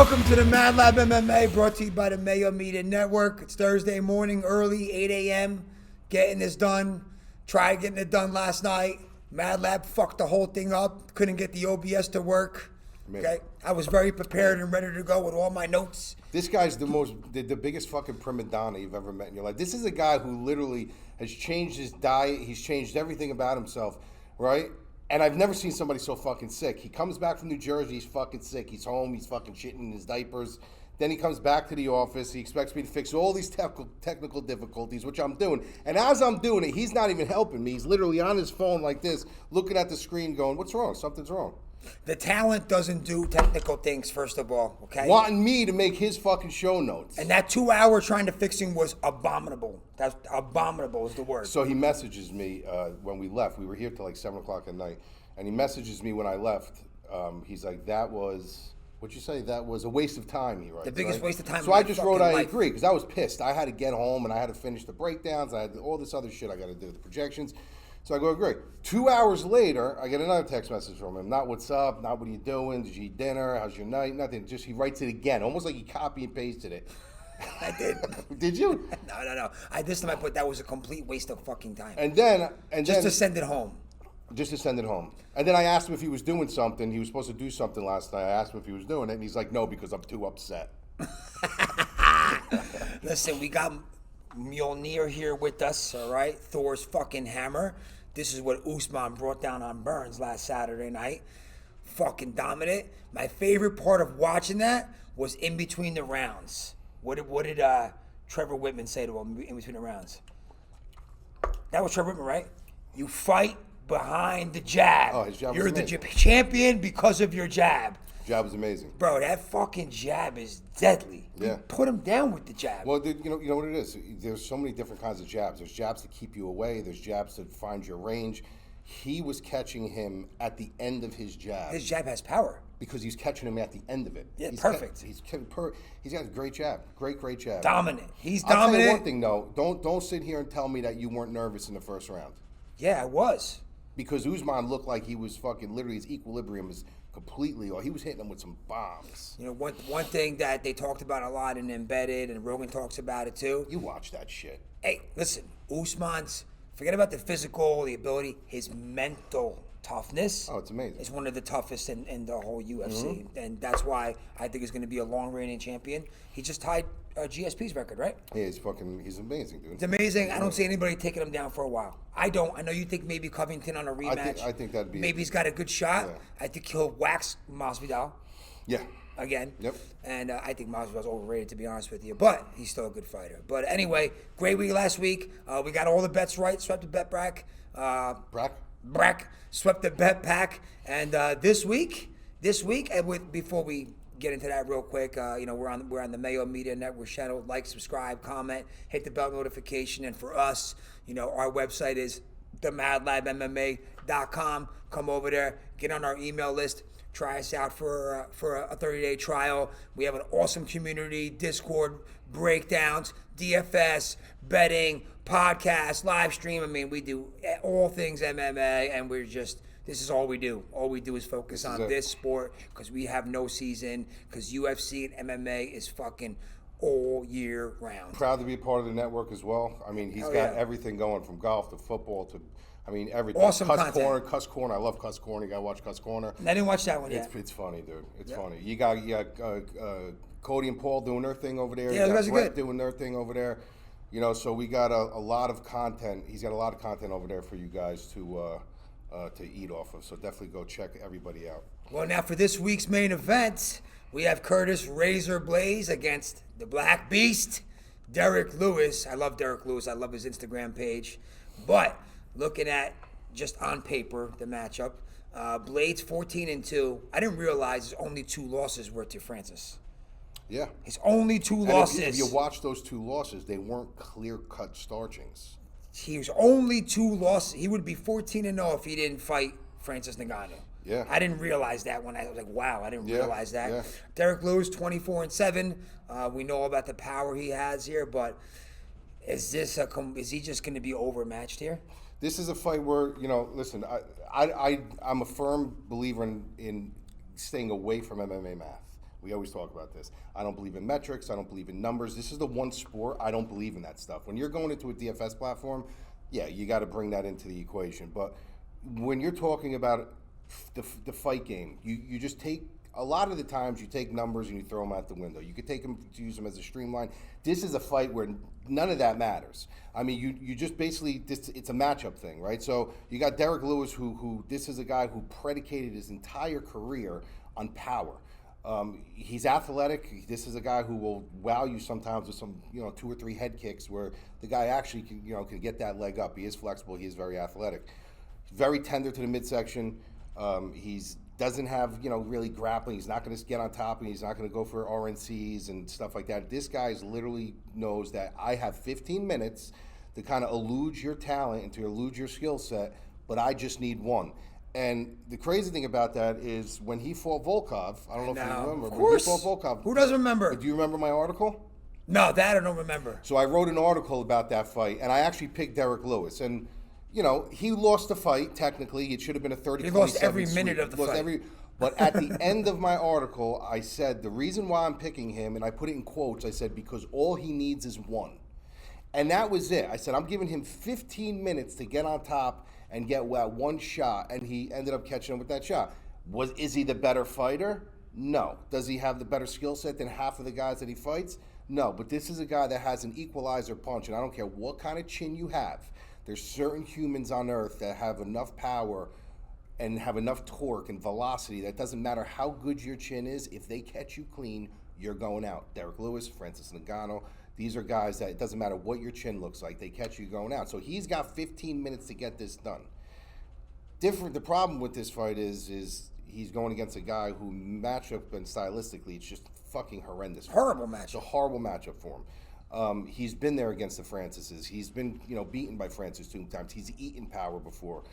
Welcome to the MadLab MMA, brought to you by the Mayo Media Network. It's Thursday morning, early, 8 a.m. Getting this done. Tried getting it done last night. MadLab fucked the whole thing up. Couldn't get the OBS to work. Okay, I was very prepared and ready to go with all my notes. This guy's the biggest fucking prima donna you've ever met in your life. This is a guy who literally has changed his diet. He's changed everything about himself, right? And I've never seen somebody so fucking sick. He comes back from New Jersey, he's fucking sick. He's home, he's fucking shitting in his diapers. Then he comes back to the office. He expects me to fix all these technical difficulties, which I'm doing. And as I'm doing it, he's not even helping me. He's literally on his phone like this, looking at the screen going, what's wrong? Something's wrong. The talent doesn't do technical things, first of all, okay? Wanting me to make his fucking show notes. And that 2 hour trying to fix him was abominable. That's abominable is the word. So he messages me when we left. We were here till like 7 o'clock at night. And he messages me when I left. He's like, that was, what'd you say? That was a waste of time, he writes. The biggest waste of time. So I just wrote, I agree, because I was pissed. I had to get home and I had to finish the breakdowns. I had all this other shit I got to do, the projections. So I go, great. 2 hours later, I get another text message from him. Not what's up, not what are you doing, did you eat dinner, how's your night, nothing. Just he writes it again, almost like he copy and pasted it. I did. Did you? No. This time I put that was a complete waste of fucking time. And then to send it home. Just to send it home. And then I asked him if he was doing something. He was supposed to do something last night. I asked him if he was doing it, and he's like, no, because I'm too upset. Listen, we got Mjolnir here with us, all right? Thor's fucking hammer. This is what Usman brought down on Burns last Saturday night. Fucking dominant. My favorite part of watching that was in between the rounds. What did Trevor Whitman say to him in between the rounds? That was Trevor Whitman, right? You fight behind the jab. Oh, his jab was You're the amazing. champion because of your jab. Jab was amazing. Bro, that fucking jab is deadly. Yeah. You put him down with the jab. Well, you know what it is? There's so many different kinds of jabs. There's jabs to keep you away. There's jabs to find your range. He was catching him at the end of his jab. His jab has power. Because he's catching him at the end of it. Yeah, perfect. He's got a great jab. Great jab. Dominant. He's I'll dominant. tell you one thing, though. Don't sit here and tell me that you weren't nervous in the first round. Yeah, I was. Because Usman looked like he was fucking literally his equilibrium is completely, or he was hitting him with some bombs. You know, one thing that they talked about a lot in Embedded, and Rogan talks about it too. You watch that shit. Hey, listen, Usman's, forget about the physical, the ability, his mental toughness. Oh, it's amazing. It's one of the toughest in the whole UFC. And that's why I think he's going to be a long reigning champion. He just tied GSP's record, right? Yeah, he's amazing, dude. It's amazing. I don't see anybody taking him down for a while. I don't. I know you think maybe Covington on a rematch. I think that'd be... Maybe he's got a good shot. Yeah. I think he'll wax Masvidal. Yeah. Again. Yep. And I think Masvidal's overrated, to be honest with you. But he's still a good fighter. But anyway, great week last week. We got all the bets right. Swept the bet brack. Brack. Swept the bet pack. And this week, and before we get into that real quick, we're on the Mayo Media Network channel. Like, subscribe, comment, hit the bell notification. And for us, our website is themadlabmma.com. Come over there, get on our email list. Try us out for a 30-day trial. We have an awesome community, Discord, breakdowns, DFS, betting, podcast, live stream. I mean, we do all things MMA, and this is all we do. All we do is focus on this sport because we have no season, because UFC and MMA is fucking all year round. Proud to be a part of the network as well. I mean, he's got everything going from golf to football to... everything. Awesome content. Cuss Corner. I love Cuss Corner. You gotta watch Cuss Corner. I didn't watch that one yet. It's funny, dude. It's funny. You got Cody and Paul doing their thing over there. Yeah, you those got guys are Brett good. doing their thing over there. So we got a lot of content. He's got a lot of content over there for you guys to eat off of. So definitely go check everybody out. Well, now for this week's main event, we have Curtis Razor Blaydes against the Black Beast, Derek Lewis. I love Derek Lewis. I love his Instagram page. But looking at just on paper the matchup, Blaydes 14-2. I didn't realize his only 2 losses were to Francis. Yeah. His only 2 losses. If you watch those 2 losses, they weren't clear-cut starchings. He was only 2 losses. He would be 14-0 if he didn't fight Francis Ngannou. Yeah. I didn't realize that when I was like, wow, I didn't realize that. Yeah. Derek Lewis, 24-7. We know about the power he has here, but is he just going to be overmatched here? This is a fight where, listen, I'm a firm believer in staying away from MMA math. We always talk about this. I don't believe in metrics. I don't believe in numbers. This is the one sport I don't believe in that stuff. When you're going into a DFS platform, yeah, you got to bring that into the equation. But when you're talking about the fight game, you just take, a lot of the times you take numbers and you throw them out the window. You could take them to use them as a streamline. This is a fight where none of that matters. I mean, you just basically, it's a matchup thing, right? So you got Derek Lewis, who this is a guy who predicated his entire career on power. He's athletic. This is a guy who will wow you sometimes with some, 2 or 3 head kicks where the guy actually can get that leg up. He is flexible. He is very athletic. Very tender to the midsection. He's doesn't have, really grappling. He's not going to get on top, and he's not going to go for RNCs and stuff like that. This guy literally knows that I have 15 minutes to kind of elude your talent and to elude your skill set, but I just need one. And the crazy thing about that is when he fought Volkov, I don't know if you remember. Of course. When he fought Volkov, who doesn't remember? Do you remember my article? No, that I don't remember. So I wrote an article about that fight, and I actually picked Derek Lewis. And he lost the fight, technically. It should have been a 30-27 He lost every sweep. minute of the fight. But at the end of my article, I said, the reason why I'm picking him, and I put it in quotes, I said, because all he needs is one. And that was it. I said, I'm giving him 15 minutes to get on top and get that one shot, and he ended up catching him with that shot. Is he the better fighter? No. Does he have the better skill set than half of the guys that he fights? No. But this is a guy that has an equalizer punch, and I don't care what kind of chin you have. There's certain humans on earth that have enough power and have enough torque and velocity that doesn't matter how good your chin is. If they catch you clean, you're going out. Derek Lewis, Francis Ngannou, these are guys that it doesn't matter what your chin looks like. They catch you going out. So he's got 15 minutes to get this done. The problem with this fight is he's going against a guy who matchup and stylistically, it's just fucking horrendous. Horrible matchup. It's a horrible matchup for him. He's been there against the Francises. He's been, beaten by Francis 2 times. He's eaten power before.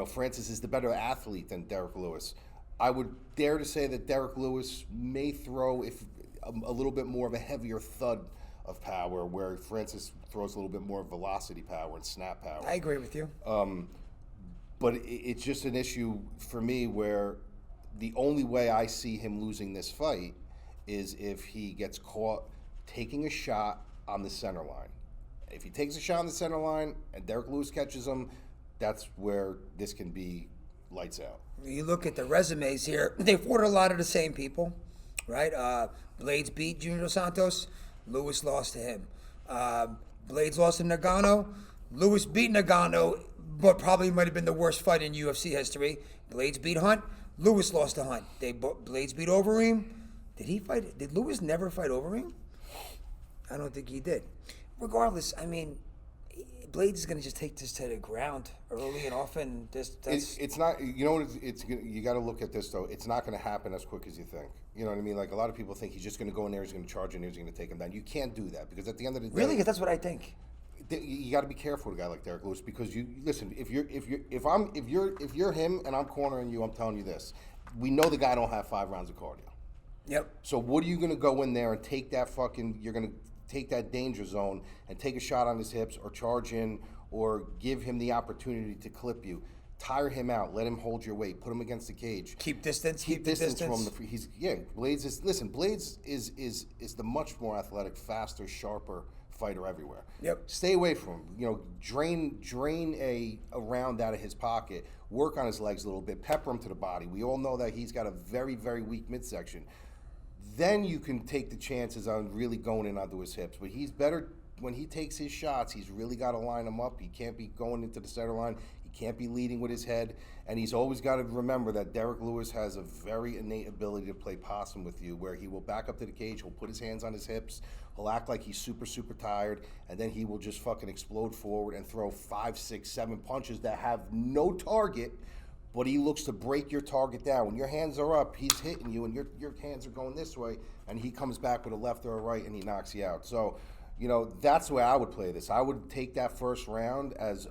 Francis is the better athlete than Derek Lewis. I would dare to say that Derek Lewis may throw a little bit more of a heavier thud of power, where Francis throws a little bit more velocity power and snap power. I agree with you. But it's just an issue for me where the only way I see him losing this fight is if he gets caught taking a shot on the center line. If he takes a shot on the center line and Derek Lewis catches him, that's where this can be lights out. You look at the resumes here, they fought a lot of the same people, right? Blaydes beat Junior Dos Santos, Lewis lost to him. Blaydes lost to Ngannou, Lewis beat Ngannou, but probably might have been the worst fight in UFC history. Blaydes beat Hunt, Lewis lost to Hunt. Blaydes beat Overeem. Did Lewis never fight Overeem? I don't think he did. Regardless, I mean, Blaydes is going to just take this to the ground early and often. It's not. You got to look at this though. It's not going to happen as quick as you think. You know what I mean? Like a lot of people think he's just going to go in there, he's going to charge in there, he's going to take him down. You can't do that because at the end of the day, really, because that's what I think. You got to be careful with a guy like Derek Lewis because you listen. If you're him and I'm cornering you, I'm telling you this. We know the guy don't have 5 rounds of cardio. Yep. So what are you going to go in there and take that you're going to take that danger zone and take a shot on his hips or charge in or give him the opportunity to clip you. Tire him out. Let him hold your weight. Put him against the cage. Keep distance. Keep distance from him. Blaydes is the much more athletic, faster, sharper fighter everywhere. Yep. Stay away from him. Drain a round out of his pocket. Work on his legs a little bit. Pepper him to the body. We all know that he's got a very, very weak midsection. Then you can take the chances on really going in onto his hips. But he's better when he takes his shots. He's really got to line them up. He can't be going into the center line. He can't be leading with his head. And he's always got to remember that Derek Lewis has a very innate ability to play possum with you, where he will back up to the cage, he'll put his hands on his hips, he'll act like he's super, super tired, and then he will just fucking explode forward and throw 5, 6, 7 punches that have no target, but he looks to break your target down. When your hands are up, he's hitting you, and your hands are going this way, and he comes back with a left or a right, and he knocks you out. So, that's the way I would play this. I would take that first round as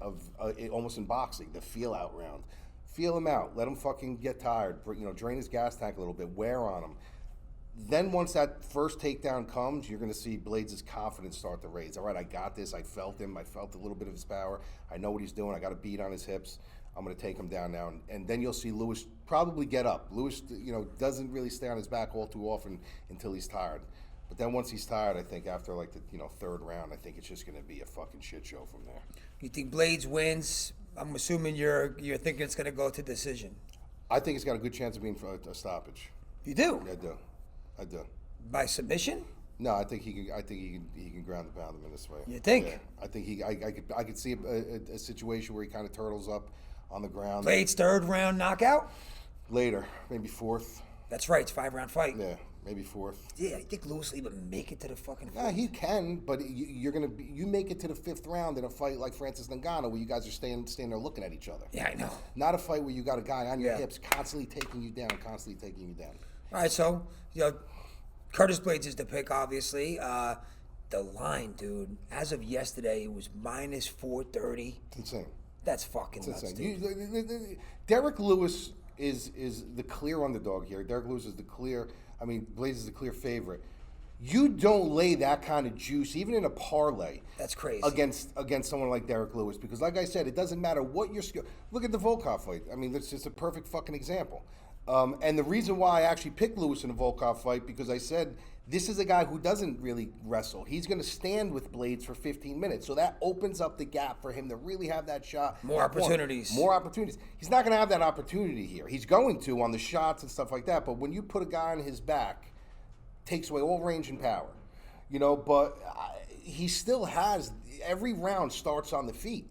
almost in boxing, the feel-out round. Feel him out. Let him fucking get tired. Drain his gas tank a little bit. Wear on him. Then once that first takedown comes, you're going to see Blaydes' confidence start to raise. All right, I got this. I felt him. I felt a little bit of his power. I know what he's doing. I got a beat on his hips. I'm going to take him down now. And then you'll see Lewis probably get up. Lewis, doesn't really stay on his back all too often until he's tired. But then once he's tired, I think after like the third round, I think it's just going to be a fucking shit show from there. You think Blaydes wins? I'm assuming you're thinking it's going to go to decision. I think it's got a good chance of being a stoppage. You do? Yeah, I do. By submission? No, I think he can ground and pound him in this way. You think? Yeah, I think I could see a situation where he kind of turtles up on the ground. Blaydes third round knockout? Later, maybe fourth. That's right. It's a 5-round fight. Yeah, maybe fourth. Yeah, I think Lewis will even make it to the fucking fight. Yeah, he can, but you make it to the 5th round in a fight like Francis Ngannou where you guys are staying there looking at each other. Yeah, I know. Not a fight where you got a guy on your hips constantly taking you down. All right, so Curtis Blaydes is the pick, obviously. The line, dude, as of yesterday, it was minus 430. It's insane. That's fucking nuts, dude. Derek Lewis is the clear underdog here. Derek Lewis is Blaydes is the clear favorite. You don't lay that kind of juice, even in a parlay. That's crazy. Against someone like Derek Lewis, because like I said, it doesn't matter what your skill. Look at the Volkov fight. I mean, that's just a perfect fucking example. And the reason why I actually picked Lewis in the Volkov fight, because I said this is a guy who doesn't really wrestle. He's going to stand with Blaydes for 15 minutes. So that opens up the gap for him to really have that shot. More opportunities. He's not going to have that opportunity here. He's going to on the shots and stuff like that. But when you put a guy on his back, takes away all range and power. But he still has, every round starts on the feet.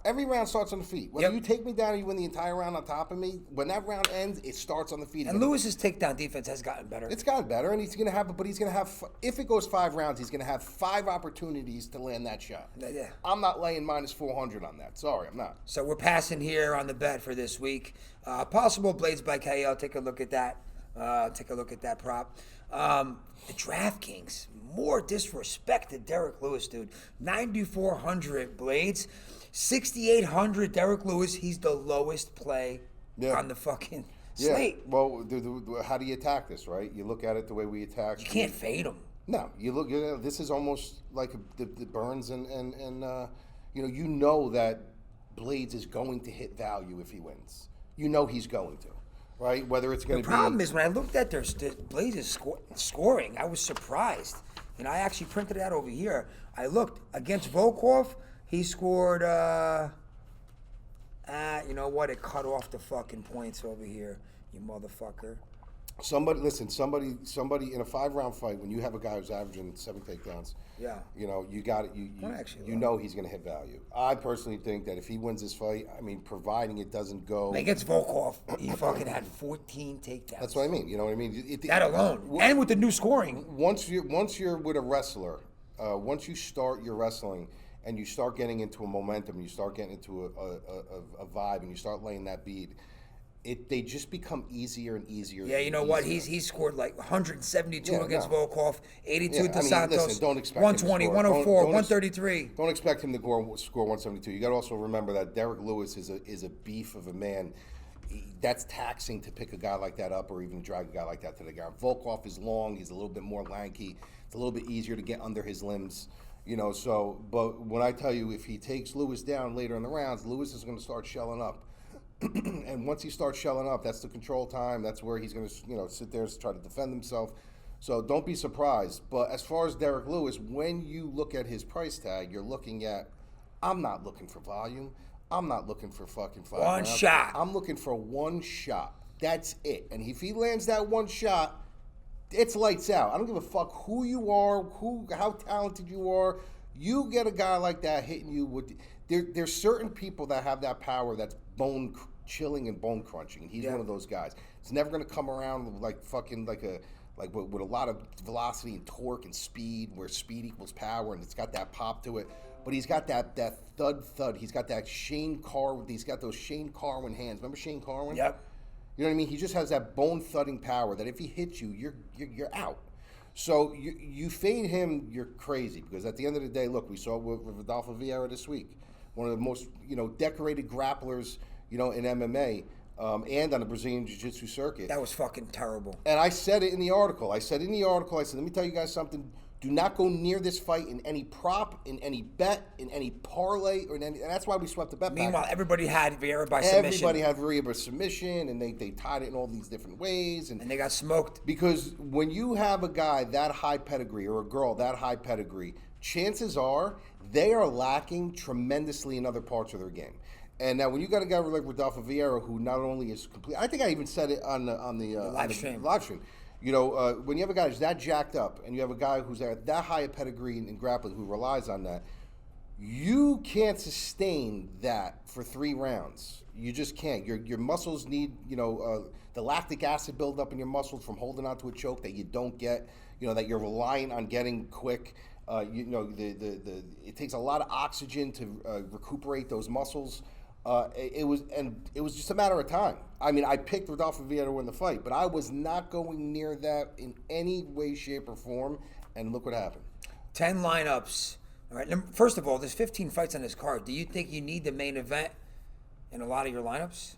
Every round starts on the feet. Whether you take me down or you win the entire round on top of me, when that round ends, it starts on the feet. And Lewis's takedown defense has gotten better. It's gotten better, and he's going to have, if it goes 5 rounds, he's going to have 5 opportunities to land that shot. Yeah. I'm not laying minus 400 on that. Sorry, I'm not. So we're passing here on the bet for this week. Possible Blaydes by KO. Take a look at that. Take a look at that prop. The DraftKings, more disrespect to Derek Lewis, dude. 9,400 Blaydes. 6,800 Derek Lewis. He's the lowest play on the fucking slate. Well, how do you attack this, right? You look at it the way we attack. You can't fade him. No, you look. This is almost like the Burns and you know that Blaydes is going to hit value if he wins. You know he's going to, right? Whether it's going to be. The problem is when I looked at Blaydes is scoring, I was surprised, and I actually printed it out over here. I looked against Volkov. He scored, you know what? It cut off the fucking points over here, you motherfucker. Somebody in a 5-round fight, when you have a guy who's averaging 7 takedowns, you got it. You know he's going to hit value. I personally think that if he wins this fight, providing it doesn't go against Volkov, he fucking had 14 takedowns. That's what I mean. You know what I mean? That alone, and with the new scoring. Once you're with a wrestler, once you start your wrestling. And you start getting into a momentum, you start getting into a vibe, and you start laying that bead, they just become easier and easier. Yeah, you know what? He's scored like 172 against Volkov, 82 to Santos, listen, don't expect 120, 104, 133. Don't expect him to score 172. You got to also remember that Derek Lewis is a beef of a man. That's taxing to pick a guy like that up or even drag a guy like that to the ground. Volkov is long. He's a little bit more lanky. It's a little bit easier to get under his limbs. But when I tell you, if he takes Lewis down later in the rounds, Lewis is going to start shelling up. And once he starts shelling up, that's the control time. That's where he's going to, sit there and try to defend himself. So don't be surprised. But as far as Derek Lewis, when you look at his price tag, you're looking at, I'm not looking for volume. I'm not looking for fucking 5 rounds. Shot. I'm looking for 1 shot. That's it. And if he lands that 1 shot, it's lights out. I don't give a fuck who you are, how talented you are. You get a guy like that hitting you with. There's certain people that have that power that's bone chilling and bone crunching, and he's one of those guys. It's never going to come around with a lot of velocity and torque and speed, where speed equals power, and it's got that pop to it. But he's got that thud. He's got that Shane Carwin. He's got those Shane Carwin hands. Remember Shane Carwin? Yep. You know what I mean? He just has that bone-thudding power that if he hits you, you're out. So you fade him, you're crazy. Because at the end of the day, look, we saw it with Rodolfo Vieira this week. One of the most, decorated grapplers, in MMA and on the Brazilian Jiu-Jitsu circuit. That was fucking terrible. And I said it in the article. I said, let me tell you guys something. Do not go near this fight in any prop, in any bet, in any parlay, and that's why we swept the bet back. Meanwhile, everybody had Vieira by submission. Everybody had Vieira by submission, and they tied it in all these different ways. And they got smoked. Because when you have a guy that high pedigree or a girl that high pedigree, chances are they are lacking tremendously in other parts of their game. And now when you got a guy like Rodolfo Vieira, who not only is complete, I think I even said it on the live stream. You know, when you have a guy who's that jacked up, and you have a guy who's at that high a pedigree in grappling who relies on that, you can't sustain that for 3 rounds. You just can't. Your muscles need, the lactic acid buildup in your muscles from holding onto a choke that you don't get. That you're relying on getting quick. It takes a lot of oxygen to recuperate those muscles. It was just a matter of time. I mean, I picked Rodolfo Vieira to win the fight, but I was not going near that in any way, shape, or form, and look what happened. 10 lineups. All right. First of all, there's 15 fights on this card. Do you think you need the main event in a lot of your lineups?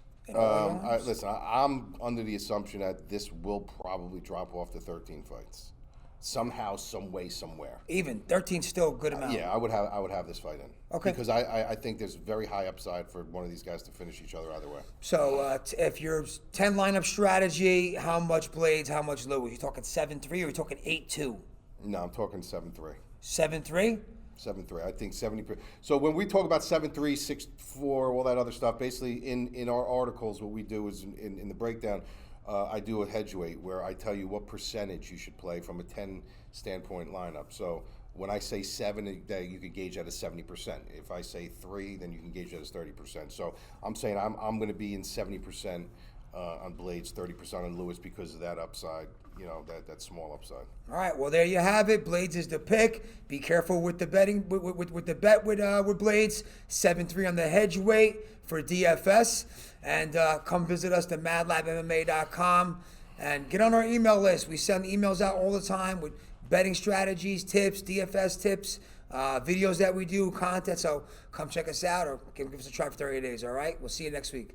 Listen, I'm under the assumption that this will probably drop off to 13 fights. Somehow, some way, somewhere. Even 13 still a good amount. Yeah, I would have this fight in. Okay. Because I think there's very high upside for one of these guys to finish each other either way. So if your 10 lineup strategy, how much Blaydes, how much Lewis? You talking 7-3 or you talking 8-2? No, I'm talking 7-3. 7-3? 7-3. I think 70%. So when we talk about 7-3, 6-4, all that other stuff, basically in our articles, what we do is in the breakdown. I do a hedge weight where I tell you what percentage you should play from a 10 standpoint lineup. So when I say 7, that you could gauge that as 70%. If I say 3, then you can gauge that as 30%. So I'm saying I'm going to be in 70% on Blaydes, 30% on Lewis because of that upside, that small upside. All right, well there you have it. Blaydes is the pick. Be careful with the betting with the bet with Blaydes. 7-3 on the hedge weight for DFS, and come visit us at MadLabMMA.com and get on our email list. We send emails out all the time with betting strategies, tips, DFS tips, videos that we do, content. So come check us out or give us a try for 30 days. All right, we'll see you next week.